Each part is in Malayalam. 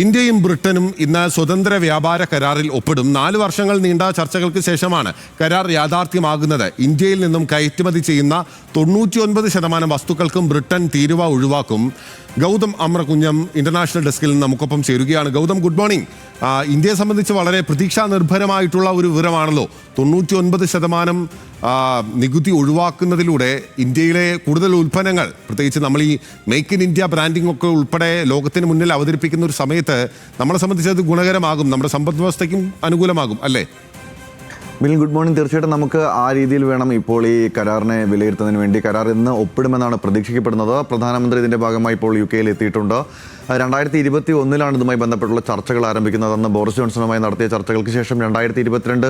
ഇന്ത്യയും ബ്രിട്ടനും ഇന്ന് സ്വതന്ത്ര വ്യാപാര കരാറിൽ ഒപ്പിടും. 4 വർഷങ്ങൾ നീണ്ട ചർച്ചകൾക്ക് ശേഷമാണ് കരാർ യാഥാർത്ഥ്യമാകുന്നത്. ഇന്ത്യയിൽ നിന്നും കയറ്റുമതി ചെയ്യുന്ന 99% വസ്തുക്കൾക്കും ബ്രിട്ടൻ തീരുവ ഒഴിവാക്കും. ഗൗതം അമ്രകുഞ്ഞം ഇന്റർനാഷണൽ ഡെസ്കിൽ നിന്ന് നമുക്കൊപ്പം ചേരുകയാണ്. Gautam, good morning. ഇന്ത്യയെ സംബന്ധിച്ച് വളരെ പ്രതീക്ഷാ നിർഭരമായിട്ടുള്ള ഒരു വിവരമാണല്ലോ. 99% നികുതി ഒഴിവാക്കുന്നതിലൂടെ ഇന്ത്യയിലെ കൂടുതൽ ഉൽപ്പന്നങ്ങൾ, പ്രത്യേകിച്ച് നമ്മൾ ഈ മേക്ക് ഇൻ ഇന്ത്യ ബ്രാൻഡിംഗ് ഒക്കെ ഉൾപ്പെടെ ലോകത്തിന് മുന്നിൽ അവതരിപ്പിക്കുന്ന ഒരു സമയത്ത് നമ്മളെ സംബന്ധിച്ച് അത് ഗുണകരമാകും, നമ്മുടെ സമ്പദ് വ്യവസ്ഥയ്ക്കും അനുകൂലമാകും അല്ലേ? Milind, good morning. തീർച്ചയായിട്ടും നമുക്ക് ആ രീതിയിൽ വേണം ഇപ്പോൾ ഈ കരാറിനെ വിലയിരുത്തുന്നതിന് വേണ്ടി. കരാർ ഇന്ന് ഒപ്പിടുമെന്നാണ് പ്രതീക്ഷിക്കപ്പെടുന്നത്. പ്രധാനമന്ത്രി ഇതിൻ്റെ ഭാഗമായി ഇപ്പോൾ UK എത്തിയിട്ടുണ്ട്. 2021 ഇതുമായി ബന്ധപ്പെട്ടുള്ള ചർച്ചകൾ ആരംഭിക്കുന്നത്. അന്ന് ബോറിസ് ജോൺസണുമായി നടത്തിയ ചർച്ചകൾക്ക് ശേഷം 2022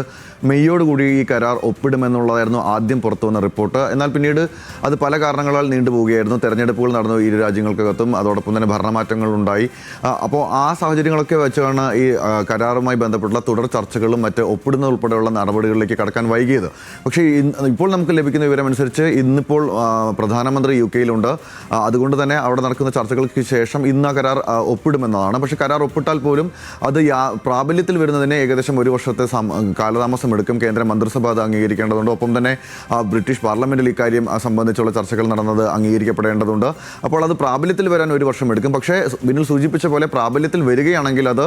മെയ്യോടുകൂടി ഈ കരാർ ഒപ്പിടുമെന്നുള്ളതായിരുന്നു ആദ്യം പുറത്തു വന്ന റിപ്പോർട്ട്. എന്നാൽ പിന്നീട് അത് പല കാരണങ്ങളാൽ നീണ്ടുപോവുകയായിരുന്നു. തെരഞ്ഞെടുപ്പുകൾ നടന്നു ഇരു രാജ്യങ്ങൾക്കകത്തും, അതോടൊപ്പം തന്നെ ഭരണമാറ്റങ്ങളുണ്ടായി. അപ്പോൾ ആ സാഹചര്യങ്ങളൊക്കെ വെച്ചാണ് ഈ കരാറുമായി ബന്ധപ്പെട്ടുള്ള തുടർ ചർച്ചകളും മറ്റ് ഒപ്പിടുന്നത് ഉൾപ്പെടെയുള്ള നടപടികളിലേക്ക് കടക്കാൻ വൈകിയത്. പക്ഷേ ഇപ്പോൾ നമുക്ക് ലഭിക്കുന്ന വിവരമനുസരിച്ച് ഇന്നിപ്പോൾ പ്രധാനമന്ത്രി UK-യിലുണ്ട്. അതുകൊണ്ട് തന്നെ അവിടെ നടക്കുന്ന ചർച്ചകൾക്ക് ശേഷം ഇന്ന് ആ കരാർ ഒപ്പിടുമെന്നതാണ്. പക്ഷേ കരാർ ഒപ്പിട്ടാൽ പോലും അത് പ്രാബല്യത്തിൽ വരുന്നതിന് ഏകദേശം 1 വർഷത്തെ കാലതാമസം എടുക്കും. കേന്ദ്ര മന്ത്രിസഭ അത് അംഗീകരിക്കേണ്ടതുണ്ട്. ഒപ്പം തന്നെ ബ്രിട്ടീഷ് പാർലമെന്റിൽ ഇക്കാര്യം സംബന്ധിച്ചുള്ള ചർച്ചകൾ നടന്നത് അംഗീകരിക്കപ്പെടേണ്ടതുണ്ട്. അപ്പോൾ അത് പ്രാബല്യത്തിൽ വരാൻ 1 വർഷം എടുക്കും. പക്ഷേ ബിനിൽ സൂചിപ്പിച്ച പോലെ പ്രാബല്യത്തിൽ വരികയാണെങ്കിൽ അത്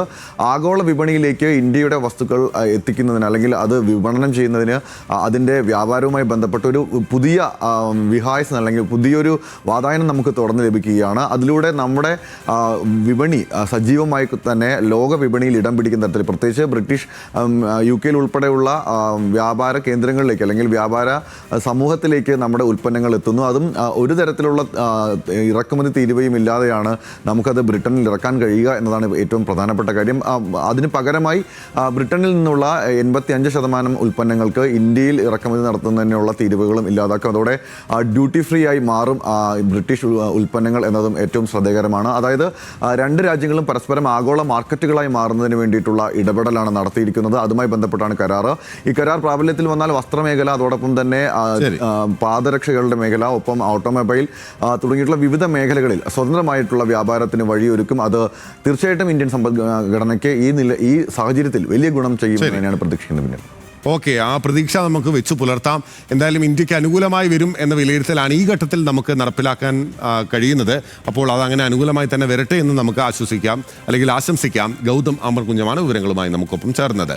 ആഗോള വിപണിയിലേക്ക് ഇന്ത്യയുടെ വസ്തുക്കൾ എത്തിക്കുന്നതിന്, അല്ലെങ്കിൽ അത് വിപണനം ചെയ്യുന്നതിന്, അതിൻ്റെ വ്യാപാരവുമായി ബന്ധപ്പെട്ട ഒരു പുതിയ വിഹായസ് അല്ലെങ്കിൽ പുതിയൊരു വാതായനം നമുക്ക് തുറന്നു ലഭിക്കുകയാണ്. അതിലൂടെ നമ്മുടെ വിപണി സജീവമായി തന്നെ ലോക വിപണിയിൽ ഇടം പിടിക്കുന്ന തരത്തിൽ, പ്രത്യേകിച്ച് ബ്രിട്ടീഷ് UK-യിൽ ഉൾപ്പെടെയുള്ള വ്യാപാര കേന്ദ്രങ്ങളിലേക്ക് അല്ലെങ്കിൽ വ്യാപാര സമൂഹത്തിലേക്ക് നമ്മുടെ ഉൽപ്പന്നങ്ങൾ എത്തുന്നു. അതും ഒരു തരത്തിലുള്ള ഇറക്കുമതി തീരുവയും ഇല്ലാതെയാണ് നമുക്കത് ബ്രിട്ടനിൽ ഇറക്കാൻ കഴിയുക എന്നതാണ് ഏറ്റവും പ്രധാനപ്പെട്ട കാര്യം. അതിന് പകരമായി ബ്രിട്ടനിൽ നിന്നുള്ള 85% ഉൽപ്പന്നങ്ങൾക്ക് ഇന്ത്യയിൽ ഇറക്കുമതി നടത്തുന്നതിനുള്ള തീരുവകളും ഇല്ലാതാക്കും. അതോടെ ഡ്യൂട്ടി ഫ്രീ ആയി മാറും ബ്രിട്ടീഷ് ഉൽപ്പന്നങ്ങൾ എന്നതും ഏറ്റവും ശ്രദ്ധേയകരമാണ്. അതായത് 2 രാജ്യങ്ങളും പരസ്പരം ആഗോള മാർക്കറ്റുകളായി മാറുന്നതിന് വേണ്ടിയിട്ടുള്ള ഇടപെടലാണ് നടത്തിയിരിക്കുന്നത്. അതുമായി ബന്ധപ്പെട്ടാണ് കരാർ. ഈ കരാർ പ്രാബല്യത്തിൽ വന്നാൽ വസ്ത്രമേഖല, അതോടൊപ്പം തന്നെ പാദരക്ഷകളുടെ മേഖല, ഒപ്പം ഓട്ടോമൊബൈൽ തുടങ്ങിയിട്ടുള്ള വിവിധ മേഖലകളിൽ സ്വതന്ത്രമായിട്ടുള്ള വ്യാപാരത്തിന് വഴിയൊരുക്കും. അത് തീർച്ചയായിട്ടും ഇന്ത്യൻ സമ്പദ്ഘടനയ്ക്ക് ഈ സാഹചര്യത്തിൽ വലിയ ഗുണം ചെയ്യുമെന്ന് തന്നെയാണ് പ്രതീക്ഷിക്കുന്നത്. ഓക്കെ, ആ പ്രതീക്ഷ നമുക്ക് വെച്ചു പുലർത്താം. എന്തായാലും ഇന്ത്യക്ക് അനുകൂലമായി വരും എന്ന വിലയിരുത്തലാണ് ഈ ഘട്ടത്തിൽ നമുക്ക് നടപ്പിലാക്കാൻ കഴിയുന്നത്. അപ്പോൾ അതങ്ങനെ അനുകൂലമായി തന്നെ വരട്ടെ എന്ന് നമുക്ക് ആശ്വസിക്കാം, അല്ലെങ്കിൽ ആശംസിക്കാം. ഗൗതം അമർകുഞ്ഞമാണ് വിവരങ്ങളുമായി നമുക്കൊപ്പം ചേർന്നത്.